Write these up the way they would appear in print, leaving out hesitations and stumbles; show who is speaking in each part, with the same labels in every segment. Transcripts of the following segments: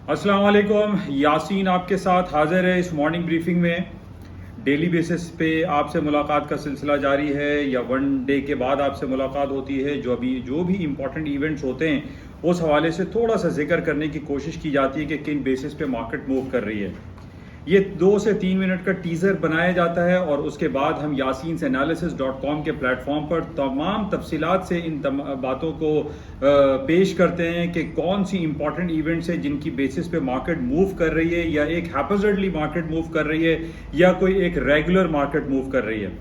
Speaker 1: अस्सलाम वालेकुम। यासीन आपके साथ हाजिर है इस मॉर्निंग ब्रीफिंग में। डेली बेसिस पे आपसे मुलाकात का सिलसिला जारी है या वन डे के बाद आपसे मुलाकात होती है। जो भी इम्पोर्टेंट इवेंट्स होते हैं उस हवाले से थोड़ा सा जिक्र करने की कोशिश की जाती है कि किन बेसिस पे मार्केट मूव कर रही है। ये 2 से 3 मिनट का टीज़र बनाया जाता है और उसके बाद हम yasinanalysis.com के प्लेटफॉर्म पर तमाम तफसीलात से इन बातों को पेश करते हैं कि कौन सी इंपॉर्टेंट इवेंट्स हैं जिनकी बेसिस पे मार्केट मूव कर रही है, या एक हैपोज़र्डली मार्केट मूव कर रही है, या कोई एक रेगुलर मार्केट मूव कर रही है।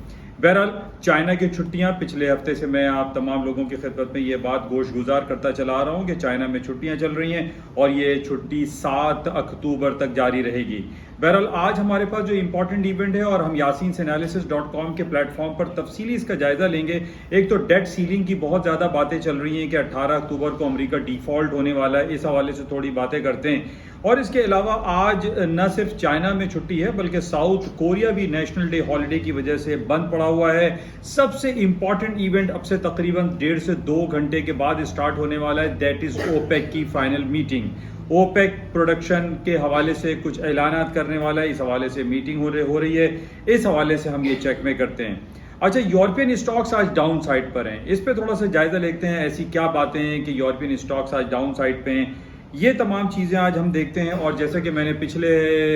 Speaker 1: बहरहाल चाइना की छुट्टियां, पिछले हफ्ते से मैं आप तमाम लोगों की खिदमत में ये बात गोश गुजार करता चला आ रहा हूं कि चाइना में छुट्टियां चल रही हैं और ये छुट्टी 7 अक्टूबर तक जारी रहेगी। बहरहाल आज हमारे पास जो इंपॉर्टेंट इवेंट है और हम yasinanalysis.com के प्लेटफॉर्म पर तफसीली इसका जायजा लेंगे। एक तो डेट सीलिंग की बहुत ज़्यादा बातें चल रही हैं कि 18 अक्टूबर को अमेरिका डिफॉल्ट होने वाला है, इस हवाले से थोड़ी बातें करते हैं। और इसके अलावा आज न सिर्फ चाइना में छुट्टी है बल्कि साउथ कोरिया भी नेशनल डे हॉलीडे की वजह से बंद पड़ा हुआ है। सबसे इंपॉर्टेंट इवेंट अब से तकरीबन 1.5 से 2 घंटे के बाद स्टार्ट होने वाला है, दैट इज ओपेक की फाइनल मीटिंग। ओपेक प्रोडक्शन के हवाले से कुछ ऐलानात करने वाला है, इस हवाले से मीटिंग हो रही है, इस हवाले से हम ये चेक में करते हैं। अच्छा, यूरोपियन स्टॉक्स आज डाउन साइड पर हैं, इस पे थोड़ा सा जायजा लेते हैं। ऐसी क्या बातें हैं कि यूरोपियन स्टॉक्स आज डाउन साइड पे हैं, ये तमाम चीज़ें आज हम देखते हैं। और जैसा कि मैंने पिछले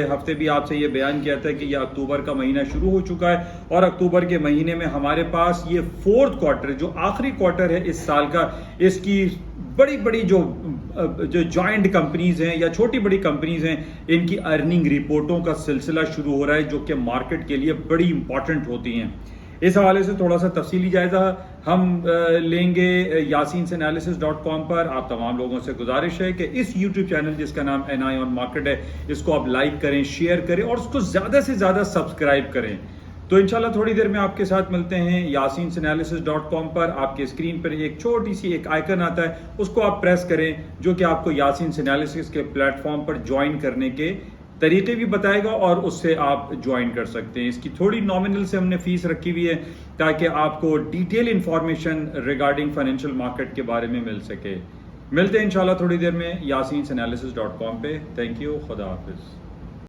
Speaker 1: हफ्ते भी आपसे ये बयान किया था कि ये अक्टूबर का महीना शुरू हो चुका है और अक्टूबर के महीने में हमारे पास ये 4th क्वार्टर, जो आखिरी क्वार्टर है इस साल का, इसकी बड़ी बड़ी जो जॉइंट कंपनीज हैं या छोटी बड़ी कंपनीज हैं, इनकी अर्निंग रिपोर्टों का सिलसिला शुरू हो रहा है, जो कि मार्केट के लिए बड़ी इंपॉर्टेंट होती हैं। इस हवाले से थोड़ा सा तफसीली जायजा हम लेंगे yasinanalysis.com पर। आप तमाम लोगों से गुजारिश है कि इस YouTube चैनल जिसका नाम NI ऑन मार्केट है, इसको आप लाइक करें, शेयर करें और उसको ज़्यादा से ज़्यादा सब्सक्राइब करें। तो इंशाल्लाह थोड़ी देर में आपके साथ मिलते हैं yasinanalysis.com पर। आपके स्क्रीन पर एक छोटी सी एक आइकन आता है, उसको आप प्रेस करें, जो कि आपको yasinanalysis के प्लेटफॉर्म पर ज्वाइन करने के तरीके भी बताएगा और उससे आप ज्वाइन कर सकते हैं। इसकी थोड़ी नॉमिनल से हमने फीस रखी हुई है ताकि आपको detail information regarding financial market के बारे में मिल सके। मिलते हैं इंशाल्लाह थोड़ी देर में yasinanalysis.com पे। थैंक यू, खुदा हाफिज।